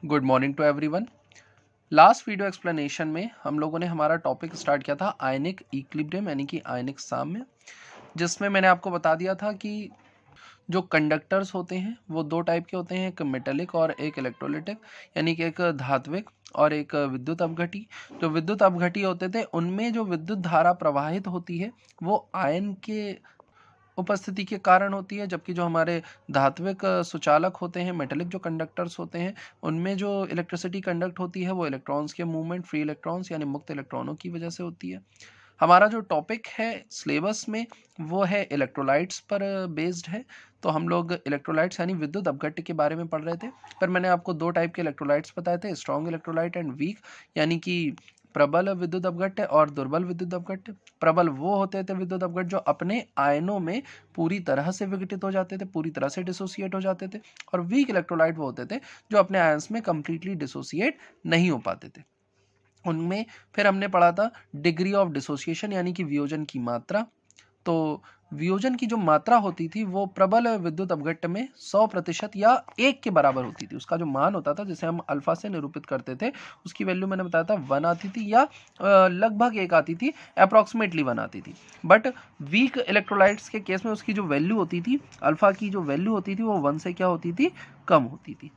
Good morning to everyone. Last video explanation में हम लोगों ने हमारा टॉपिक स्टार्ट किया था आयनिक इक्विलिब्रियम यानी कि आयनिक साम्य, जिसमें मैंने आपको बता दिया था कि जो कंडक्टर्स होते हैं वो दो टाइप के होते हैं, एक मेटेलिक और एक इलेक्ट्रोलिटिक, यानी कि एक धात्विक और एक विद्युत अपघटी। जो विद्युत अपघटी होते थे उनमें जो विद्युत धारा प्रवाहित होती है वो आयन के उपस्थिति के कारण होती है, जबकि जो हमारे धात्विक सुचालक होते हैं, मेटेलिक जो कंडक्टर्स होते हैं, उनमें जो इलेक्ट्रिसिटी कंडक्ट होती है वो इलेक्ट्रॉन्स के मूवमेंट, फ्री इलेक्ट्रॉन्स यानी मुक्त इलेक्ट्रॉनों की वजह से होती है। हमारा जो टॉपिक है सिलेबस में वो है इलेक्ट्रोलाइट्स पर बेस्ड है। तो हम लोग इलेक्ट्रोलाइट्स यानी विद्युत अपघट्य के बारे में पढ़ रहे थे। पर मैंने आपको दो टाइप के इलेक्ट्रोलाइट्स बताए थे, स्ट्रॉन्ग इलेक्ट्रोलाइट एंड वीक, यानी कि प्रबल विद्युत अपघट्य और दुर्बल विद्युत अपघट्य। प्रबल वो होते थे विद्युत अपघट्य जो अपने आयनों में पूरी तरह से विघटित हो जाते थे, पूरी तरह से डिसोसिएट हो जाते थे। और वीक इलेक्ट्रोलाइट वो होते थे जो अपने आयंस में कंप्लीटली डिसोसिएट नहीं हो पाते थे। उनमें फिर हमने पढ़ा था डिग्री ऑफ डिसोसिएशन यानी कि वियोजन की मात्रा। तो वियोजन की जो मात्रा होती थी वो प्रबल विद्युत अपघट्य में 100% या 1 के बराबर होती थी। उसका जो मान होता था, जिसे हम अल्फा से निरूपित करते थे, उसकी वैल्यू मैंने बताया था 1 आती थी या लगभग 1 आती थी, अप्रॉक्सीमेटली 1 आती थी। बट वीक इलेक्ट्रोलाइट्स के केस में उसकी जो वैल्यू होती थी, अल्फा की जो वैल्यू होती थी, वो 1 से क्या होती थी, कम होती थी।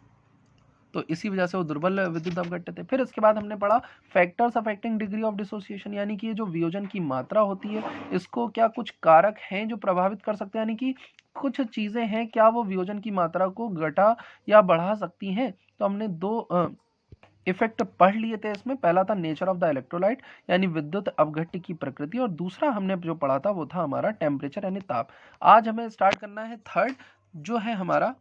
तो इसी वजह से वो दुर्बल विद्युत अपघट्य थे। फिर इसके बाद हमने पढ़ा factors affecting degree of dissociation, यानी कि ये जो वियोजन की मात्रा होती है, इसको क्या कुछ कारक हैं जो प्रभावित कर सकते हैं, यानी कि कुछ चीजें हैं क्या वो वियोजन की मात्रा को घटा या बढ़ा सकती हैं। तो हमने दो इफेक्ट पढ़ लिए थे इसमें। पहला था नेचर ऑफ द इलेक्ट्रोलाइट यानी विद्युत अपघट्य की प्रकृति, और दूसरा हमने जो पढ़ा था वो था हमारा टेम्परेचर यानी ताप। आज हमें स्टार्ट करना है थर्ड, जो है हमारा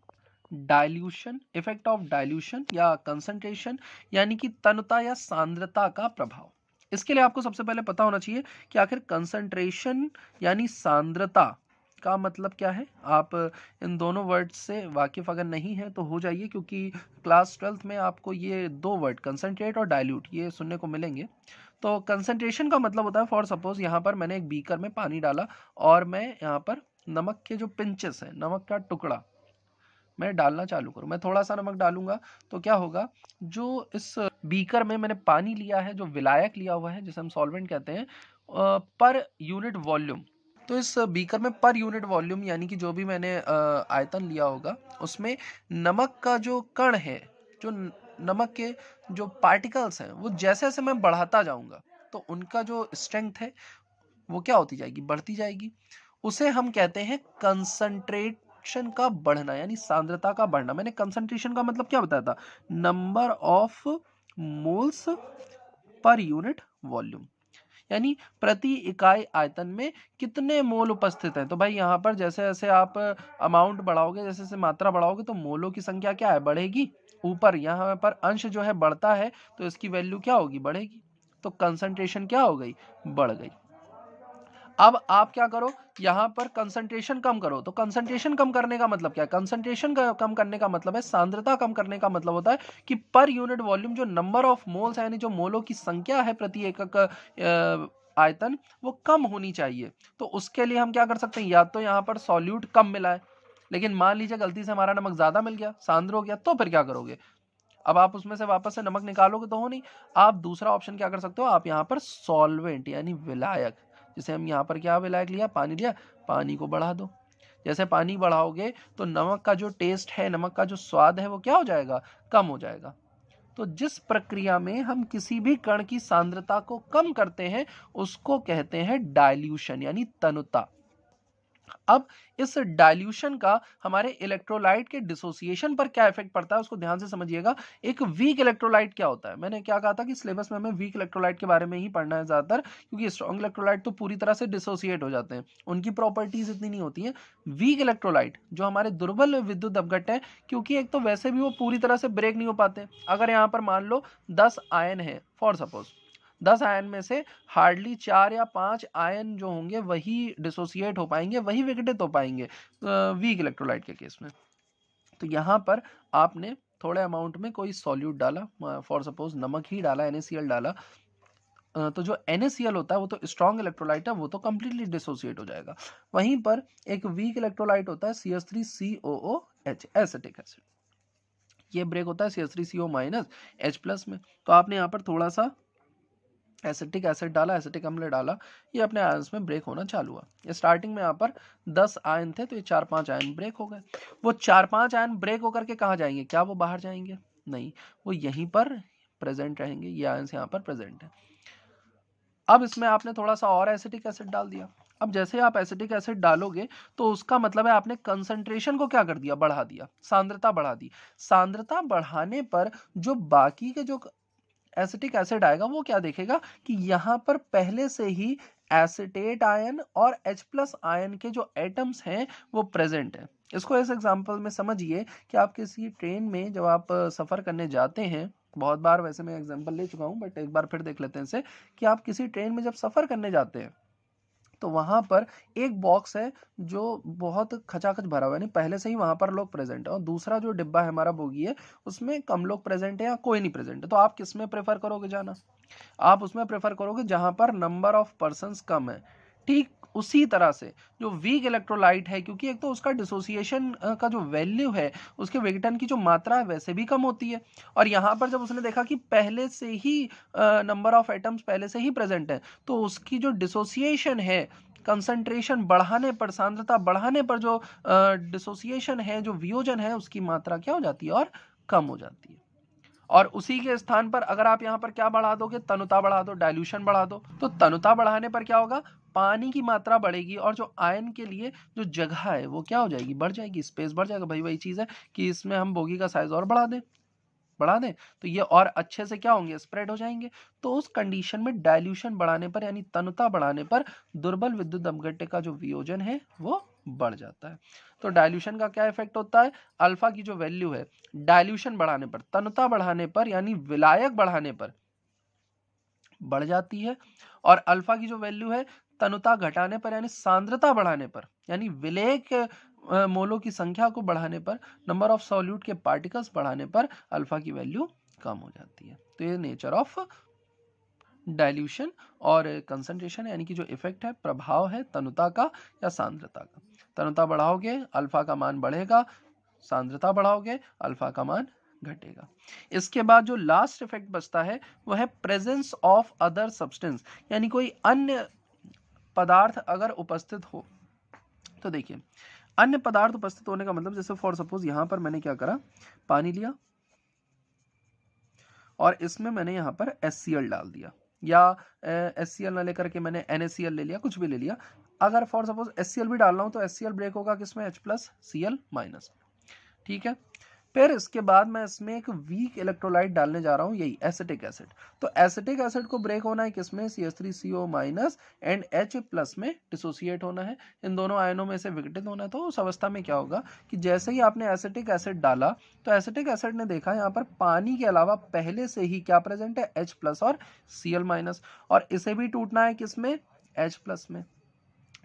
डाइल्यूशन, इफेक्ट ऑफ डाइल्यूशन या कंसंट्रेशन, यानी कि तनुता या सांद्रता का प्रभाव। इसके लिए आपको सबसे पहले पता होना चाहिए कि आखिर कंसंट्रेशन यानी सांद्रता का मतलब क्या है। आप इन दोनों वर्ड से वाकिफ अगर नहीं है तो हो जाइए, क्योंकि क्लास 12th में आपको ये दो वर्ड कंसंट्रेट और डाइल्यूट ये सुनने को मिलेंगे। तो कंसंट्रेशन का मतलब होता है, फॉर सपोज यहाँ पर मैंने एक बीकर में पानी डाला और मैं यहाँ पर नमक के जो पिंचेस हैं, नमक का टुकड़ा मैं डालना चालू करूं। मैं थोड़ा सा नमक डालूंगा तो क्या होगा, जो इस बीकर में मैंने पानी लिया है, जो विलायक लिया हुआ है जिसे हम सॉल्वेंट कहते हैं, पर यूनिट वॉल्यूम, तो इस बीकर में पर यूनिट वॉल्यूम यानी कि जो भी मैंने आयतन लिया होगा, उसमें नमक का जो कण है, जो नमक के जो पार्टिकल्स हैं, वो जैसे जैसे मैं बढ़ाता जाऊंगा तो उनका जो स्ट्रेंथ है वो क्या होती जाएगी, बढ़ती जाएगी। उसे हम कहते हैं कंसंट्रेशन का बढ़ना यानी सांद्रता का बढ़ना। मैंने कंसंट्रेशन का मतलब क्या बताया था, number of moles per unit volume, यानी प्रति इकाई आयतन में कितने मोल उपस्थित हैं। तो भाई यहाँ पर जैसे जैसे आप अमाउंट बढ़ाओगे, जैसे जैसे मात्रा बढ़ाओगे, तो मोलों की संख्या क्या है, बढ़ेगी। ऊपर यहाँ पर अंश जो है बढ़ता है तो इसकी वैल्यू क्या होगी, बढ़ेगी। तो कंसंट्रेशन क्या हो गई, बढ़ गई। अब आप क्या करो, यहां पर कंसंट्रेशन कम करो। तो कंसंट्रेशन कम करने का मतलब क्या है, कंसंट्रेशन कम करने का मतलब है, सांद्रता कम करने का मतलब होता है कि पर यूनिट वॉल्यूम जो नंबर ऑफ मोल्स यानी जो मोलों की संख्या है प्रति एकक आयतन, वो कम होनी चाहिए। तो उसके लिए हम क्या कर सकते हैं, या तो यहां पर सॉल्यूट कम मिला है, लेकिन मान लीजिए गलती से हमारा नमक ज्यादा मिल गया, सांद्र हो गया, तो फिर क्या करोगे। अब आप उसमें से वापस से नमक निकालोगे तो हो नहीं। आप दूसरा ऑप्शन क्या कर सकते हो, आप यहाँ पर सॉल्वेंट यानी विलायक, जैसे हम यहाँ पर क्या विलायक लिया, पानी लिया, पानी को बढ़ा दो। जैसे पानी बढ़ाओगे तो नमक का जो टेस्ट है, नमक का जो स्वाद है, वो क्या हो जाएगा, कम हो जाएगा। तो जिस प्रक्रिया में हम किसी भी कण की सांद्रता को कम करते हैं उसको कहते हैं डाइल्यूशन यानी तनुता। अब इस डाइल्यूशन का हमारे इलेक्ट्रोलाइट के डिसोसिएशन पर क्या इफेक्ट पड़ता है उसको ध्यान से समझिएगा। एक वीक इलेक्ट्रोलाइट क्या होता है, मैंने क्या कहा था कि सिलेबस में हमें वीक इलेक्ट्रोलाइट के बारे में ही पढ़ना है ज्यादातर, क्योंकि स्ट्रॉन्ग इलेक्ट्रोलाइट तो पूरी तरह से डिसोसिएट हो जाते हैं, उनकी प्रॉपर्टीज इतनी नहीं होती है। वीक इलेक्ट्रोलाइट जो हमारे दुर्बल विद्युत अपघट्य है, क्योंकि एक तो वैसे भी वो पूरी तरह से ब्रेक नहीं हो पाते। अगर यहाँ पर मान लो 10 आयन है, फॉर सपोज 10 आयन में से हार्डली 4 या 5 आयन जो होंगे वही डिसोसिएट हो पाएंगे, वही विघटित हो पाएंगे वीक इलेक्ट्रोलाइट के केस में। तो यहाँ पर आपने थोड़े अमाउंट में कोई सॉल्यूट डाला, फॉर सपोज नमक ही डाला, NaCl डाला, तो जो NaCl होता है वो तो स्ट्रॉन्ग इलेक्ट्रोलाइट है, वो तो कंप्लीटली डिसोसिएट हो जाएगा। वहीं पर एक वीक इलेक्ट्रोलाइट होता है CH3COOH, एसिटिक एसिड। ये ब्रेक होता है CH3CO माइनस H+ में। तो आपने यहाँ पर थोड़ा सा एसिटिक एसिड डाला, एसिटिक अम्ल डाला, ये अपने आयंस में ब्रेक होना चालू हुआ। स्टार्टिंग में यहाँ पर 10 आयन थे, तो ये 4-5 आयन ब्रेक हो गए। वो 4-5 आयन ब्रेक होकर के कहाँ जाएंगे? क्या वो बाहर जाएंगे? नहीं, वो यहीं पर प्रेजेंट रहेंगे। ये आयंस यहाँ पर प्रेजेंट है। अब इसमें आपने थोड़ा सा और एसिटिक एसिड डाल दिया। अब जैसे आप एसिटिक एसिड डालोगे तो उसका मतलब है आपने कंसंट्रेशन को क्या कर दिया? बढ़ा दिया, सांद्रता बढ़ा दी। सांद्रता बढ़ाने पर जो बाकी के जो एसिटिक एसिड आएगा वो क्या देखेगा कि यहाँ पर पहले से ही एसिटेट आयन और H+ आयन के जो एटम्स हैं वो प्रेजेंट है। इसको इस एग्जांपल में समझिए कि आप किसी ट्रेन में जब आप सफ़र करने जाते हैं, बहुत बार वैसे मैं एग्जांपल ले चुका हूँ बट एक बार फिर देख लेते हैं इसे, कि आप किसी ट्रेन में जब सफ़र करने जाते हैं तो वहां पर एक बॉक्स है जो बहुत खचाखच भरा हुआ है, यानी पहले से ही वहां पर लोग प्रेजेंट है, और दूसरा जो डिब्बा है हमारा बोगी है उसमें कम लोग प्रेजेंट है या कोई नहीं प्रेजेंट है। तो आप किस में प्रेफर करोगे जाना? आप उसमें प्रेफर करोगे जहां पर नंबर ऑफ पर्संस कम है। ठीक उसी तरह से जो वीक इलेक्ट्रोलाइट है, क्योंकि एक तो उसका डिसोसिएशन का जो वैल्यू है, उसके विघटन की जो मात्रा है वैसे भी कम होती है, और यहाँ पर जब उसने देखा कि पहले से ही नंबर ऑफ एटम्स पहले से ही प्रेजेंट है, तो उसकी जो डिसोसिएशन है, कंसंट्रेशन बढ़ाने पर, सांद्रता बढ़ाने पर जो डिसोसिएशन है, जो वियोजन है, उसकी मात्रा क्या हो जाती है? और कम हो जाती है। और उसी के स्थान पर अगर आप यहाँ पर क्या बढ़ा दोगे? तनुता बढ़ा दो, डाइल्यूशन बढ़ा दो। तो तनुता बढ़ाने पर क्या होगा? पानी की मात्रा बढ़ेगी, और जो आयन के लिए जो जगह है वो क्या हो जाएगी? बढ़ जाएगी, स्पेस बढ़ जाएगा। भाई वही चीज है कि इसमें हम बोगी का साइज और बढ़ा दें तो ये और अच्छे से क्या होंगे? स्प्रेड हो जाएंगे। तो उस कंडीशन में डाइल्यूशन बढ़ाने पर, यानी तनुता बढ़ाने पर, दुर्बल विद्युत अपघट्य का जो वियोजन है वो बढ़ जाता है। तो डाइल्यूशन का क्या इफेक्ट होता है? अल्फा की जो वैल्यू है डाइल्यूशन बढ़ाने पर, तनुता बढ़ाने पर, यानी विलायक बढ़ाने पर बढ़ जाती है, और अल्फा की जो वैल्यू है तनुता घटाने पर, यानी सांद्रता बढ़ाने पर, यानी विलेयक मोलों की संख्या को बढ़ाने पर, नंबर ऑफ सॉल्यूट के पार्टिकल्स बढ़ाने पर अल्फा की वैल्यू कम हो जाती है। तो ये नेचर ऑफ डाइल्यूशन और कंसंट्रेशन, यानी कि जो इफेक्ट है, प्रभाव है तनुता का या सांद्रता का। तनुता बढ़ाओगे अल्फा का मान बढ़ेगा, सांद्रता बढ़ाओगे अल्फा का मान घटेगा। इसके बाद जो लास्ट इफेक्ट बचता है वो है प्रेजेंस ऑफ अदर सब्सटेंस, यानी कोई अन्य पदार्थ अगर उपस्थित हो। तो देखिए, अन्य पदार्थ उपस्थित होने का मतलब, जैसे फॉर सपोज यहां पर मैंने क्या करा, पानी लिया और इसमें मैंने यहाँ पर HCl डाल दिया, या HCl ना लेकर के मैंने NaCl ले लिया, कुछ भी ले लिया। अगर फॉर सपोज HCl भी डाल रहा हूं तो HCl ब्रेक होगा किसमें? H+Cl minus. ठीक है, फिर इसके बाद मैं इसमें एक वीक इलेक्ट्रोलाइट डालने जा रहा हूं, यही एसिटिक एसिड। तो एसिटिक एसिड को ब्रेक होना है किसमें? CH3CO माइनस एंड H+ में डिसोसिएट होना है, इन दोनों आयनों में से विघटित होना है। तो उस अवस्था में क्या होगा कि जैसे ही आपने एसिटिक एसिड डाला तो एसिटिक एसिड ने देखा यहाँ पर पानी के अलावा पहले से ही क्या प्रेजेंट है? H+ और Cl माइनस, और इसे भी टूटना है किसमें? H+ में।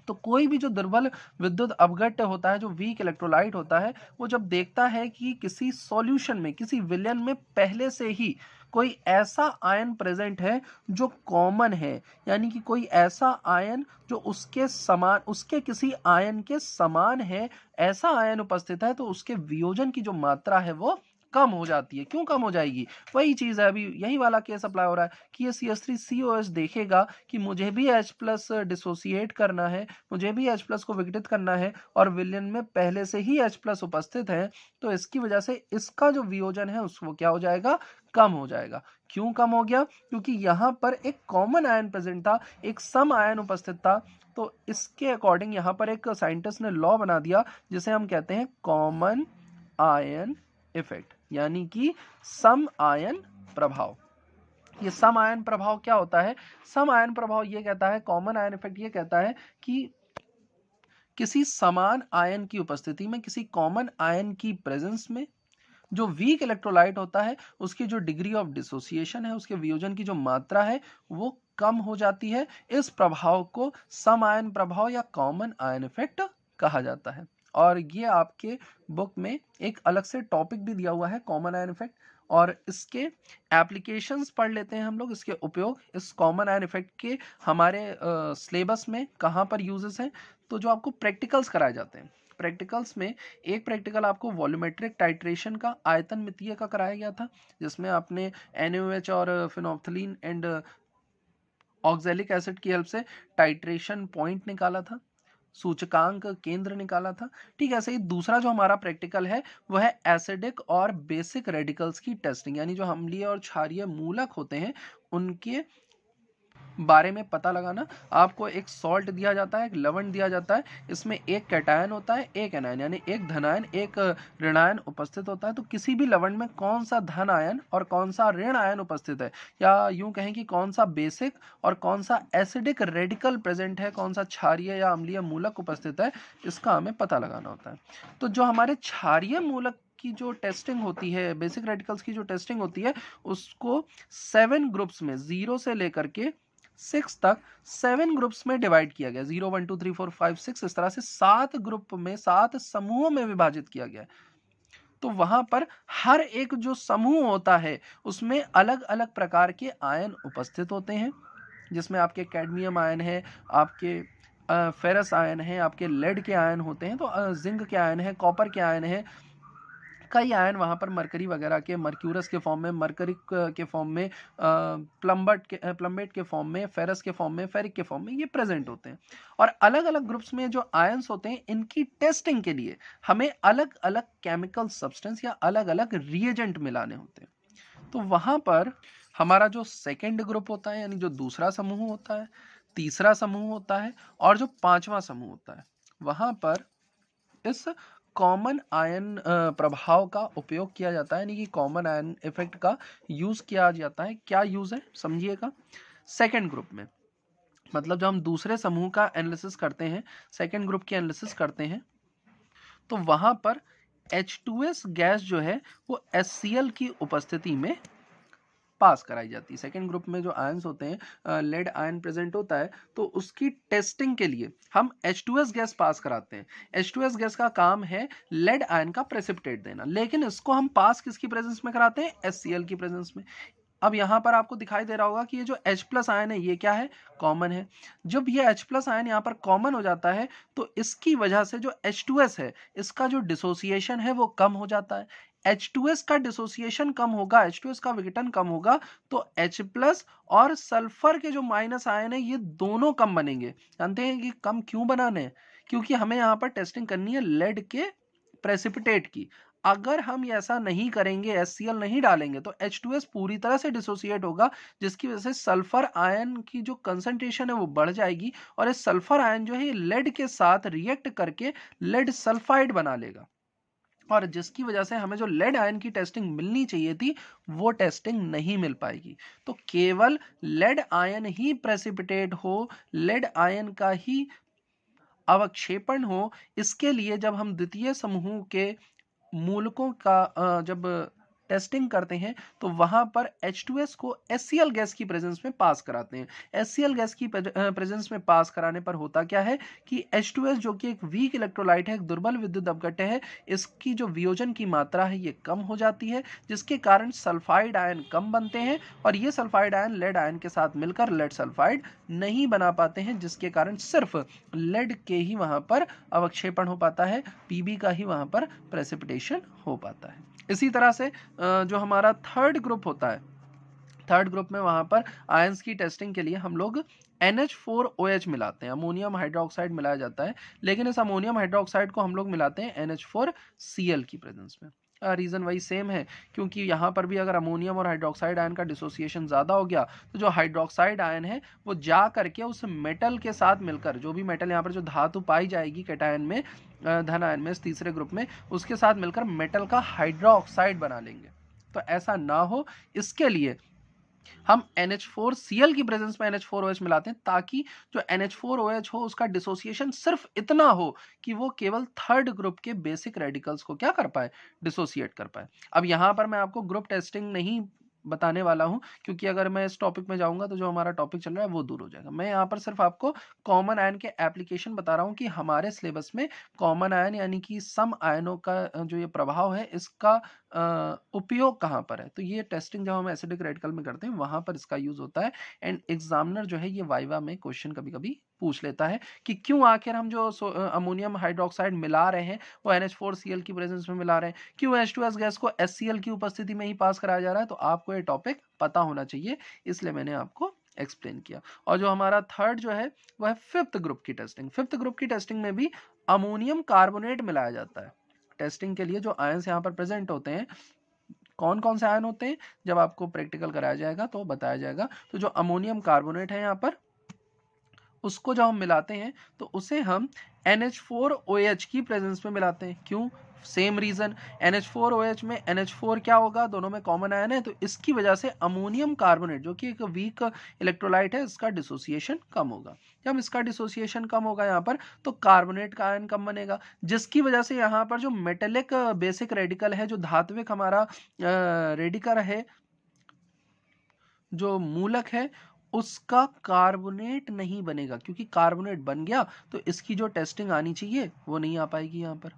तो कोई भी जो दुर्बल विद्युत अपघट्य होता है, जो वीक इलेक्ट्रोलाइट होता है, वो जब देखता है कि किसी सॉल्यूशन में, किसी विलयन में पहले से ही कोई ऐसा आयन प्रेजेंट है जो कॉमन है, यानी कि कोई ऐसा आयन जो उसके समान, उसके किसी आयन के समान है, ऐसा आयन उपस्थित है, तो उसके वियोजन की जो मात्रा है वो कम हो जाती है। क्यों कम हो जाएगी? वही चीज है, अभी यही वाला केस अप्लाई हो रहा है कि ये CH3COS देखेगा कि मुझे भी H+ डिसोसिएट करना है, मुझे भी H+ को विघटित करना है, और विलयन में पहले से ही H+ उपस्थित है, तो इसकी वजह से इसका जो वियोजन है उसको क्या हो जाएगा? कम हो जाएगा। क्यों कम हो गया? क्योंकि यहाँ पर एक कॉमन आयन प्रेजेंट था, एक सम आयन उपस्थित था। तो इसके अकॉर्डिंग यहाँ पर एक साइंटिस्ट ने लॉ बना दिया जिसे हम कहते हैं कॉमन आयन इफेक्ट, यानी कि सम आयन प्रभाव। ये सम आयन प्रभाव क्या होता है? सम आयन प्रभाव ये कहता है, कॉमन आयन इफेक्ट ये कहता है कि किसी समान आयन की उपस्थिति में, किसी कॉमन आयन की प्रेजेंस में, जो वीक इलेक्ट्रोलाइट होता है उसकी जो डिग्री ऑफ डिसोसिएशन है, उसके वियोजन की जो मात्रा है वो कम हो जाती है। इस प्रभाव को सम आयन प्रभाव या कॉमन आयन इफेक्ट कहा जाता है। और ये आपके बुक में एक अलग से टॉपिक भी दिया हुआ है, कॉमन आयन इफेक्ट, और इसके एप्लीकेशंस पढ़ लेते हैं हम लोग, इसके उपयोग, इस कॉमन आयन इफेक्ट के हमारे सिलेबस में कहाँ पर यूजेस हैं। तो जो आपको प्रैक्टिकल्स कराए जाते हैं, प्रैक्टिकल्स में एक प्रैक्टिकल आपको वॉल्यूमेट्रिक टाइट्रेशन का, आयतन मितीय का कराया गया था, जिसमें आपने NaOH और फिनोल्फथलीन एंड ऑक्सैलिक एसिड की हेल्प से टाइट्रेशन पॉइंट निकाला था, सूचकांक केंद्र निकाला था। ठीक है, ऐसे ही दूसरा जो हमारा प्रैक्टिकल है वो है एसिडिक और बेसिक रेडिकल्स की टेस्टिंग, यानी जो अम्लीय और क्षारीय मूलक होते हैं उनके बारे में पता लगाना। आपको एक सॉल्ट दिया जाता है, एक लवण दिया जाता है, इसमें एक कैटायन होता है, एक एनायन, यानी एक धनायन एक ऋणायन उपस्थित होता है। तो किसी भी लवण में कौन सा धन आयन और कौन सा ऋण आयन उपस्थित है, या यूं कहें कि कौन सा बेसिक और कौन सा एसिडिक रेडिकल प्रेजेंट है, कौन सा क्षारीय या अम्लीय मूलक उपस्थित है, इसका हमें पता लगाना होता है। तो जो हमारे क्षारीय मूलक की जो टेस्टिंग होती है, बेसिक रेडिकल्स की जो टेस्टिंग होती है, उसको 7 ग्रुप्स में 0 से लेकर के 6 तक 7 ग्रुप्स में डिवाइड किया गया। 0 1 2 3 4 5 6 इस तरह से 7 ग्रुप में 7 समूहों में विभाजित किया गया है। तो वहां पर हर एक जो समूह होता है उसमें अलग अलग प्रकार के आयन उपस्थित होते हैं, जिसमें आपके कैडमियम आयन है, आपके फेरस आयन है, आपके लेड के आयन होते हैं, तो जिंक के आयन है, कॉपर के आयन है, कई आयन वहां पर मरकरी वगैरह के, मर्क्यूरस के फॉर्म में, मरकरिक के फॉर्म में, प्लम्बेट के फॉर्म में, फेरस के फॉर्म में, फेरिक के फॉर्म में ये प्रेजेंट होते हैं। और अलग अलग ग्रुप्स में जो आयंस होते हैं इनकी टेस्टिंग के लिए हमें अलग अलग केमिकल सब्सटेंस या अलग अलग रिएजेंट मिलाने होते हैं। तो वहां पर हमारा जो सेकेंड ग्रुप होता है, यानी जो दूसरा समूह होता है, तीसरा समूह होता है और जो पांचवा समूह होता है, वहां पर इस कॉमन आयन प्रभाव का उपयोग किया जाता है, यानी कि कॉमन आयन इफेक्ट का यूज किया जाता है। क्या यूज है समझिएगा। सेकेंड ग्रुप में, मतलब जब हम दूसरे समूह का एनालिसिस करते हैं, सेकेंड ग्रुप की एनालिसिस करते हैं, तो वहां पर H2S गैस जो है वो HCl की उपस्थिति में पास कराई जाती है। सेकेंड ग्रुप में जो आयंस होते हैं, लेड आयन प्रेजेंट होता है, तो उसकी टेस्टिंग के लिए हम H2S गैस पास कराते हैं। H2S गैस का काम है लेड आयन का प्रेसिपिटेट देना, लेकिन इसको हम पास किसकी प्रेजेंस में कराते हैं, HCl की प्रेजेंस में। अब यहां पर आपको दिखाई दे रहा होगा कि ये जो H प्लस आयन है ये क्या है, कॉमन है। जब ये H प्लस आयन यहाँ पर कॉमन हो जाता है तो इसकी वजह से जो H2S है इसका जो डिसोसिएशन है वो कम हो जाता है। H2S का डिसोसिएशन कम होगा, H2S का विघटन कम होगा, तो H प्लस और सल्फर के जो माइनस आयन है ये दोनों कम बनेंगे। जानते हैं कि कम क्यों बनाने हैं, क्योंकि हमें यहाँ पर टेस्टिंग करनी है लेड के प्रेसिपिटेट की। अगर हम ऐसा नहीं करेंगे, HCl नहीं डालेंगे, तो H2S पूरी तरह से डिसोसिएट होगा, जिसकी वजह से सल्फर आयन की जो कंसंट्रेशन है वो बढ़ जाएगी और इस सल्फर आयन जो है लेड के साथ रिएक्ट करके लेड सल्फाइड बना लेगा, और जिसकी वजह से हमें जो लेड आयन की टेस्टिंग मिलनी चाहिए थी वो टेस्टिंग नहीं मिल पाएगी। तो केवल लेड आयन ही प्रेसिपिटेट हो, लेड आयन का ही अवक्षेपण हो, इसके लिए जब हम द्वितीय समूह के मूलकों का जब टेस्टिंग करते हैं तो वहां पर H2S को HCl गैस की प्रेजेंस में पास कराते हैं। HCl गैस की प्रेजेंस में पास कराने पर होता क्या है कि H2S जो कि एक वीक इलेक्ट्रोलाइट है, एक दुर्बल विद्युत अपघट्य है, इसकी जो वियोजन की मात्रा है ये कम हो जाती है, जिसके कारण सल्फाइड आयन कम बनते हैं और ये सल्फाइड आयन लेड आयन के साथ मिलकर लेड सल्फाइड नहीं बना पाते हैं, जिसके कारण सिर्फ लेड के ही वहां पर अवक्षेपण हो पाता है, Pb का ही वहां पर प्रेसिपिटेशन हो पाता है। इसी तरह से जो हमारा थर्ड ग्रुप होता है, थर्ड ग्रुप में वहां पर आयंस की टेस्टिंग के लिए हम लोग NH4OH मिलाते हैं, अमोनियम हाइड्रोक्साइड मिलाया जाता है, लेकिन इस अमोनियम हाइड्रोक्साइड को हम लोग मिलाते हैं NH4Cl की प्रेजेंस में। रीजन वही सेम है, क्योंकि यहाँ पर भी अगर अमोनियम और हाइड्रोक्साइड आयन का डिसोसिएशन ज्यादा हो गया तो जो हाइड्रोक्साइड आयन है वो जा करके उस मेटल के साथ मिलकर, जो भी मेटल यहाँ पर जो धातु पाई जाएगी कैटायन में, धन आयन में, इस तीसरे ग्रुप में, उसके साथ मिलकर मेटल का हाइड्रोक्साइड बना लेंगे। तो ऐसा ना हो इसके लिए हम NH4Cl की प्रेजेंस में NH4OH मिलाते हैं, ताकि जो NH4OH हो उसका डिसोसिएशन सिर्फ इतना हो कि वो केवल थर्ड ग्रुप के बेसिक रेडिकल्स को क्या कर पाए, डिसोसिएट कर पाए। अब यहां पर मैं आपको ग्रुप टेस्टिंग नहीं बताने वाला हूं, क्योंकि अगर मैं इस टॉपिक में जाऊंगा तो जो हमारा टॉपिक चल रहा है वो दूर हो जाएगा। मैं यहाँ पर सिर्फ आपको कॉमन आयन के एप्लीकेशन बता रहा हूँ कि हमारे सिलेबस में कॉमन आयन यानी कि सम आयनों का जो ये प्रभाव है इसका उपयोग कहाँ पर है, तो ये टेस्टिंग जब हम एसिडिक रेडिकल में करते हैं वहां पर इसका यूज होता है। एंड एग्जामिनर जो है ये वाइवा में क्वेश्चन कभी कभी पूछ लेता है कि क्यों आखिर हम जो अमोनियम हाइड्रोक्साइड मिला रहे हैं वो NH4Cl की प्रेजेंस में मिला रहे हैं, क्यों H2S गैस को HCl की उपस्थिति में ही पास कराया जा रहा है, तो आपको ये टॉपिक पता होना चाहिए, इसलिए मैंने आपको एक्सप्लेन किया। और जो हमारा थर्ड जो है वह है फिफ्थ ग्रुप की टेस्टिंग। फिफ्थ ग्रुप की टेस्टिंग में भी अमोनियम कार्बोनेट मिलाया जाता है। टेस्टिंग के लिए जो आयंस यहाँ पर प्रेजेंट होते हैं, कौन कौन से आयन होते हैं, जब आपको प्रैक्टिकल कराया जाएगा तो बताया जाएगा। तो जो अमोनियम कार्बोनेट है यहाँ पर, उसको जब हम मिलाते हैं तो उसे हम NH4OH की प्रेजेंस में मिलाते हैं। क्यों? सेम रीजन, NH4OH में NH4 क्या होगा, दोनों में कॉमन आयन है, तो इसकी वजह से अमोनियम कार्बोनेट जो कि एक वीक इलेक्ट्रोलाइट है, इसका डिसोसिएशन कम होगा। जब इसका डिसोसिएशन कम होगा यहाँ पर, तो कार्बोनेट का आयन कम बनेगा, जिसकी वजह से यहाँ पर जो मेटेलिक बेसिक रेडिकल है, जो धात्विक हमारा रेडिकल है, जो मूलक है, उसका कार्बोनेट नहीं बनेगा, क्योंकि कार्बोनेट बन गया तो इसकी जो टेस्टिंग आनी चाहिए वो नहीं आ पाएगी यहाँ पर।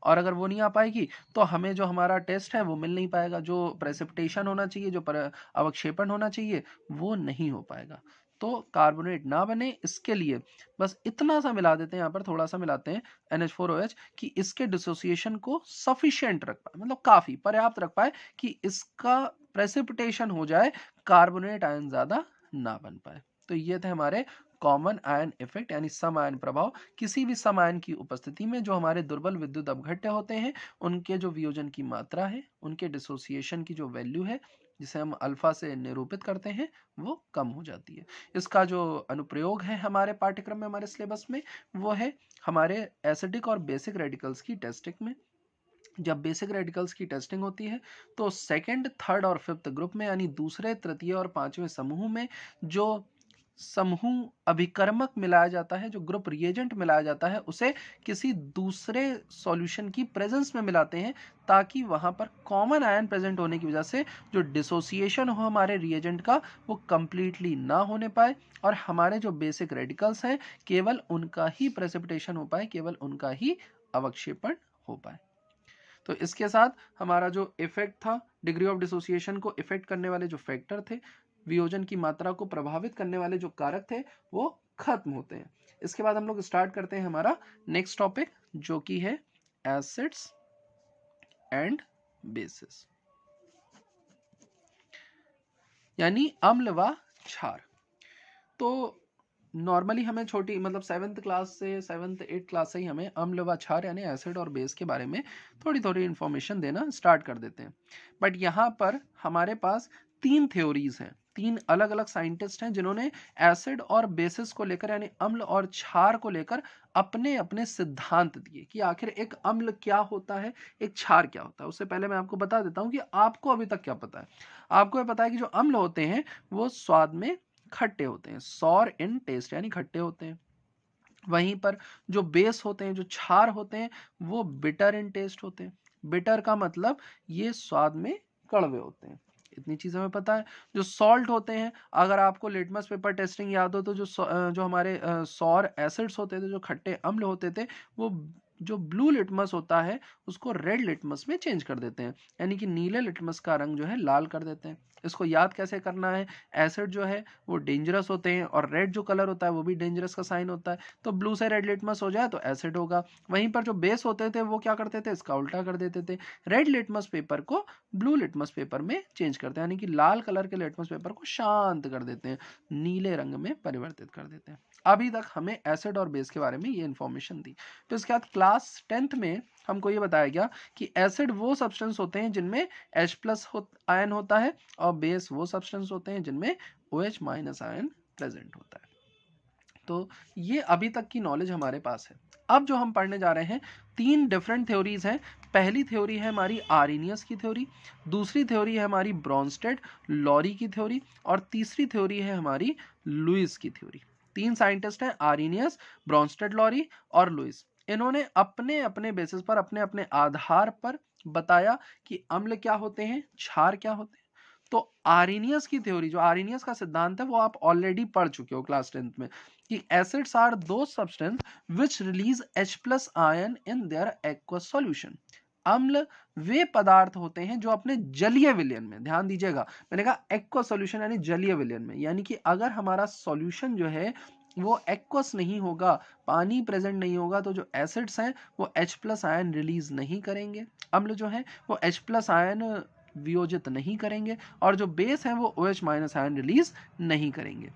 और अगर वो नहीं आ पाएगी तो हमें जो हमारा टेस्ट है वो मिल नहीं पाएगा, जो प्रेसिपिटेशन होना चाहिए, जो अवक्षेपण होना चाहिए वो नहीं हो पाएगा। तो कार्बोनेट ना बने इसके लिए बस इतना सा मिला देते हैं, यहाँ पर थोड़ा सा मिलाते हैं NH4OH कि इसके डिसोसिएशन को सफिशिएंट रख पाए, मतलब काफी पर्याप्त रख पाए कि इसका प्रेसिपिटेशन हो जाए, कार्बोनेट आयन ज्यादा ना बन पाए। तो ये थे हमारे कॉमन आयन इफेक्ट, यानी सम आयन प्रभाव। किसी भी सम आयन की उपस्थिति में जो हमारे दुर्बल विद्युत अपघट्य होते हैं, उनके जो वियोजन की मात्रा है, उनके डिसोसिएशन की जो वैल्यू है, जिसे हम अल्फा से निरूपित करते हैं, वो कम हो जाती है। इसका जो अनुप्रयोग है हमारे पाठ्यक्रम में, हमारे सिलेबस में, वो है हमारे एसिडिक और बेसिक रेडिकल्स की टेस्टिंग में। जब बेसिक रेडिकल्स की टेस्टिंग होती है तो सेकंड, थर्ड और फिफ्थ ग्रुप में, यानी दूसरे, तृतीय और पांचवें समूह में जो समूह अभिकर्मक मिलाया जाता है, जो ग्रुप रिएजेंट मिलाया जाता है, उसे किसी दूसरे सॉल्यूशन की प्रेजेंस में मिलाते हैं, ताकि वहां पर कॉमन आयन प्रेजेंट होने की वजह से जो डिसोसिएशन हो हमारे रिएजेंट का वो कंप्लीटली ना होने पाए, और हमारे जो बेसिक रेडिकल्स हैं केवल उनका ही प्रेसिपिटेशन हो पाए, केवल उनका ही अवक्षेपण हो पाए। तो इसके साथ हमारा जो इफेक्ट था, डिग्री ऑफ डिसोसिएशन को इफेक्ट करने वाले जो फैक्टर थे, वियोजन की मात्रा को प्रभावित करने वाले जो कारक थे, वो खत्म होते हैं। इसके बाद हम लोग स्टार्ट करते हैं हमारा नेक्स्ट टॉपिक, जो कि है एसिड्स एंड बेसिस, यानी अम्ल व क्षार। तो नॉर्मली हमें छोटी, मतलब 7th क्लास से 7th 8th क्लास से ही हमें अम्ल व क्षार यानी एसिड और बेस के बारे में थोड़ी थोड़ी इंफॉर्मेशन देना स्टार्ट कर देते हैं। बट यहाँ पर हमारे पास 3 थ्योरीज हैं, 3 अलग अलग साइंटिस्ट हैं जिन्होंने एसिड और बेसिस को लेकर, यानी अम्ल और क्षार को लेकर अपने अपने सिद्धांत दिए कि आखिर एक अम्ल क्या होता है, एक क्षार क्या होता है। उससे पहले मैं आपको बता देता हूँ कि आपको अभी तक क्या पता है। आपको ये पता है कि जो अम्ल होते हैं वो स्वाद में खट्टे होते हैं, सॉर इन टेस्ट, यानी खट्टे होते हैं। वहीं पर जो बेस होते हैं, जो क्षार होते हैं, वो बिटर इन टेस्ट होते हैं। बिटर का मतलब ये स्वाद में कड़वे होते हैं, इतनी चीज हमें पता है। जो सॉल्ट होते हैं, अगर आपको लिटमस पेपर टेस्टिंग याद हो तो जो हमारे सॉर एसिड्स होते थे, जो खट्टे अम्ल होते थे, वो जो ब्लू लिटमस होता है उसको रेड लिटमस में चेंज कर देते हैं, यानी कि नीले लिटमस का रंग जो है लाल कर देते हैं। इसको याद कैसे करना है, एसिड जो है वो डेंजरस होते हैं और रेड जो कलर होता है वो भी डेंजरस का साइन होता है, तो ब्लू से रेड लिटमस हो जाए तो एसिड होगा। वहीं पर जो बेस होते थे वो क्या करते थे, इसका उल्टा कर देते थे, रेड लिटमस पेपर को ब्लू लिटमस पेपर में चेंज करते हैं, यानी कि लाल कलर के लिटमस पेपर को शांत कर देते हैं, नीले रंग में परिवर्तित कर देते हैं। अभी तक हमें एसिड और बेस के बारे में ये इंफॉर्मेशन दी। तो इसके बाद क्लास 10th में हमको ये बताया गया कि एसिड वो सब्सटेंस होते हैं जिनमें H+ आयन होता है, और बेस वो सब्सटेंस होते हैं जिनमें OH- आयन प्रेजेंट होता है। तो ये अभी तक की नॉलेज हमारे पास है। अब जो हम पढ़ने जा रहे हैं, 3 डिफरेंट थ्योरीज हैं। पहली थ्योरी है हमारी आर्नियस की थ्योरी, दूसरी थ्योरी है हमारी ब्रॉन्स्टेड लॉरी की थ्योरी, और तीसरी थ्योरी है हमारी लुईस की थ्योरी। 3 साइंटिस्ट हैं, आर्नियस, ब्रॉन्स्टेड लॉरी और लुईस। इन्होंने अपने अपने बेसिस पर, अपने अपने आधार पर बताया कि अम्ल क्या होते हैं, क्षार क्या होते हैं। तो आर्नियस की थ्योरी, जो आर्नियस का सिद्धांत है, वो आप ऑलरेडी पढ़ चुके हो क्लास 10th में, कि एसिड्स आर दो substance which release H+ ion in their aqueous solution. अम्ल वे पदार्थ होते हैं जो अपने जलीय विलयन में, ध्यान दीजिएगा मैंने कहा एक्वस सॉल्यूशन यानी जलीय विलयन में, यानी कि अगर हमारा सॉल्यूशन जो है वो एक्वस नहीं होगा, पानी प्रेजेंट नहीं होगा, तो जो एसिड्स हैं वो H+ आयन रिलीज नहीं करेंगे, अम्ल जो है वो H+ आयन वियोजित नहीं करेंगे, और जो बेस है वो OH- आयन रिलीज नहीं करेंगे।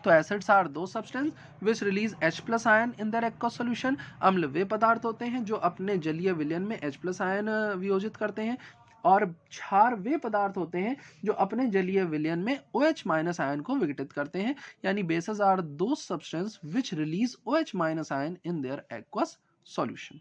तो एसिड्स आर दो substance which release H+ ion in their aqueous solution. अम्ल वे पदार्थ होते हैं जो अपने जलीय विलयन में H+ आयन वियोजित करते हैं, और क्षार वे पदार्थ होते हैं जो अपने जलीय विलयन में OH- आयन को विघटित करते हैं, यानी बेसेस आर दो substance which release OH- ion in their aqueous solution.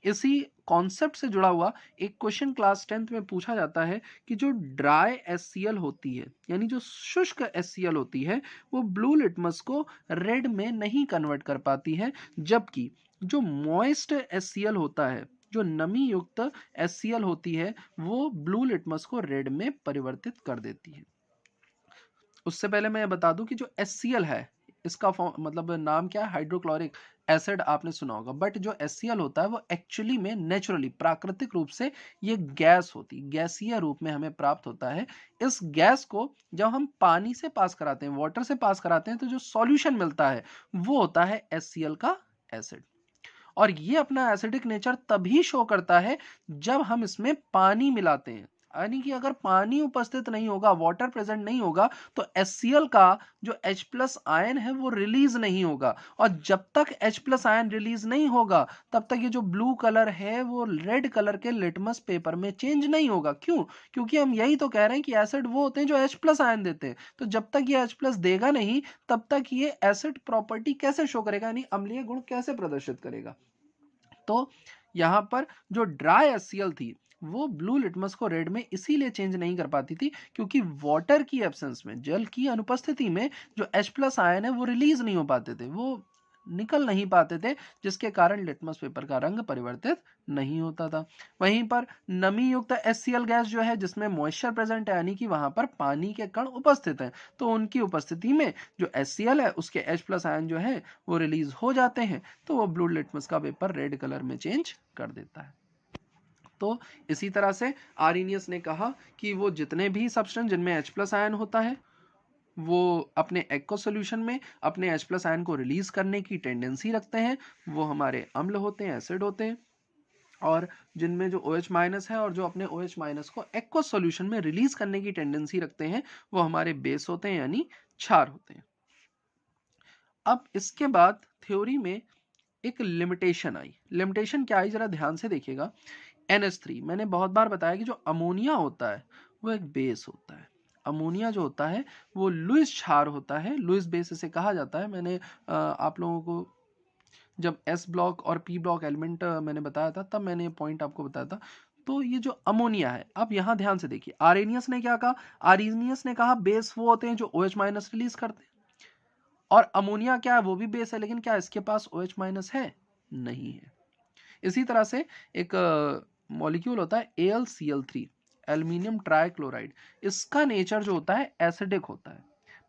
इसी कॉन्सेप्ट से जुड़ा हुआ एक क्वेश्चन क्लास 10th में पूछा जाता है कि जो ड्राई HCl होती है, यानी जो शुष्क HCl होती है, वो ब्लू लिटमस को रेड में नहीं कन्वर्ट कर पाती है, जबकि जो मॉइस्ट HCl होता है, जो नमी युक्त HCl होती है, वो ब्लू लिटमस को रेड में परिवर्तित कर देती है। उससे पहले मैं बता दूं कि जो HCl है, इसका मतलब नाम क्या है, हाइड्रोक्लोरिक एसिड आपने सुना होगा, बट जो HCl होता है वो एक्चुअली में नेचुरली प्राकृतिक रूप से ये गैस होती, गैसीय रूप में हमें प्राप्त होता है। इस गैस को जब हम पानी से पास कराते हैं, वाटर से पास कराते हैं, तो जो सॉल्यूशन मिलता है वो होता है HCl का एसिड, और ये अपना एसिडिक नेचर तभी शो करता है जब हम इसमें पानी मिलाते हैं, यानी कि अगर पानी उपस्थित नहीं होगा, वाटर प्रेजेंट नहीं होगा, तो HCl का जो H+ आयन है वो रिलीज नहीं होगा, और जब तक H+ आयन रिलीज नहीं होगा तब तक ये जो ब्लू कलर है वो रेड कलर के लिटमस पेपर में चेंज नहीं होगा। क्यों? क्योंकि हम यही तो कह रहे हैं कि एसिड वो होते हैं जो H+ आयन देते हैं, तो जब तक ये H+ देगा नहीं तब तक ये एसिड प्रॉपर्टी कैसे शो करेगा, यानी अम्लीय गुण कैसे प्रदर्शित करेगा। तो यहां पर जो ड्राई HCl थी वो ब्लू लिटमस को रेड में इसीलिए चेंज नहीं कर पाती थी क्योंकि वाटर की एब्सेंस में, जल की अनुपस्थिति में जो H+ आयन है वो रिलीज नहीं हो पाते थे, वो निकल नहीं पाते थे, जिसके कारण लिटमस पेपर का रंग परिवर्तित नहीं होता था। वहीं पर नमी युक्त HCl गैस जो है जिसमें मॉइस्चर प्रेजेंट है, यानी कि वहां पर पानी के कण उपस्थित हैं, तो उनकी उपस्थिति में जो HCl है उसके H+ आयन जो है वो रिलीज हो जाते हैं, तो वो ब्लू लिटमस का पेपर रेड कलर में चेंज कर देता है। तो इसी तरह से आर्नियस ने कहा कि वो जितने भी सब्सटेंस जिनमें H+ आयन होता है वो अपने एक्वस सॉल्यूशन में अपने H+ आयन को रिलीज करने की टेंडेंसी रखते हैं, वो हमारे अम्ल होते हैं, एसिड होते हैं, और जिनमें जो OH- है और जो अपने OH- को एक्वस सॉल्यूशन में रिलीज करने की टेंडेंसी रखते हैं वो हमारे बेस होते हैं, यानी क्षार होते हैं। अब इसके बाद थ्योरी में एक लिमिटेशन आई। लिमिटेशन क्या आई जरा ध्यान से देखिएगा। NH3 मैंने बहुत बार बताया कि जो अमोनिया होता है वो एक बेस होता है। अमोनिया जो होता है वो लुईस क्षार होता है, लुईस बेस इसे कहा जाता है। मैंने आप लोगों को जब S ब्लॉक और P ब्लॉक एलिमेंट मैंने बताया था तब मैंने ये पॉइंट आपको बताया था। तो ये जो अमोनिया है, अब यहां ध्यान से देखिए, आर्नियस ने क्या कहा, आर्नियस ने कहा बेस वो होते हैं जो OH- रिलीज करते हैं, और अमोनिया क्या है, वो भी बेस है, लेकिन क्या इसके पास OH- है? नहीं है। इसी तरह से एक मॉलिक्यूल होता है AlCl3, एल्यूमिनियम ट्राइक्लोराइड, इसका नेचर जो होता है एसिडिक होता है,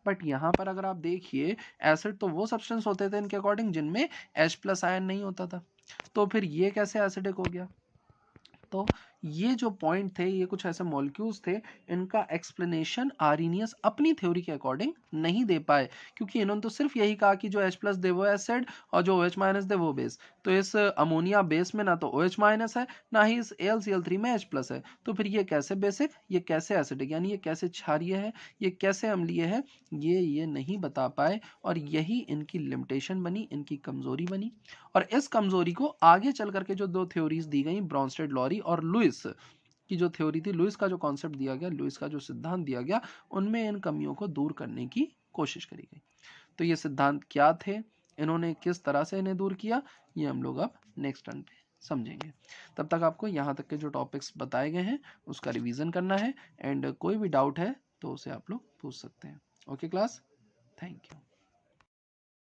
बट यहां पर अगर आप देखिए एसिड तो वो सब्सटेंस होते थे इनके अकॉर्डिंग जिनमें H+ आयन नहीं होता था, तो फिर ये कैसे एसिडिक हो गया? तो ये जो पॉइंट थे, ये कुछ ऐसे मॉलिक्यूल्स थे, इनका एक्सप्लेनेशन आर्नियस अपनी थ्योरी के अकॉर्डिंग नहीं दे पाए, क्योंकि इन्होंने तो सिर्फ यही कहा कि जो H+ दे वो एसिड और जो OH- दे वो बेस। तो इस अमोनिया बेस में ना तो OH- है, ना ही इस AlCl3 में H+ है, तो फिर ये कैसे बेसिक, ये कैसे एसिडिक, यानी ये कैसे क्षारीय है, ये कैसे अम्लीय है, ये नहीं बता पाए, और यही इनकी लिमिटेशन बनी, इनकी कमजोरी बनी। और इस कमजोरी को आगे चल करके जो दो थ्योरीज दी गई, ब्रॉन्स्टेड लॉरी और लुईस की जो थ्योरी थी, लुईस का जो कॉन्सेप्ट दिया गया, लुईस का जो सिद्धांत दिया गया, उनमें इन कमियों को दूर करने की कोशिश करी गई। तो ये सिद्धांत क्या थे, इन्होंने किस तरह से इन्हें दूर किया, ये हम लोग अब नेक्स्ट टर्न पे समझेंगे। तब तक आपको यहाँ तक के जो टॉपिक्स बताए गए हैं उसका रिवीजन करना है, एंड कोई भी डाउट है तो उसे आप लोग पूछ सकते हैं। Okay class, thank you.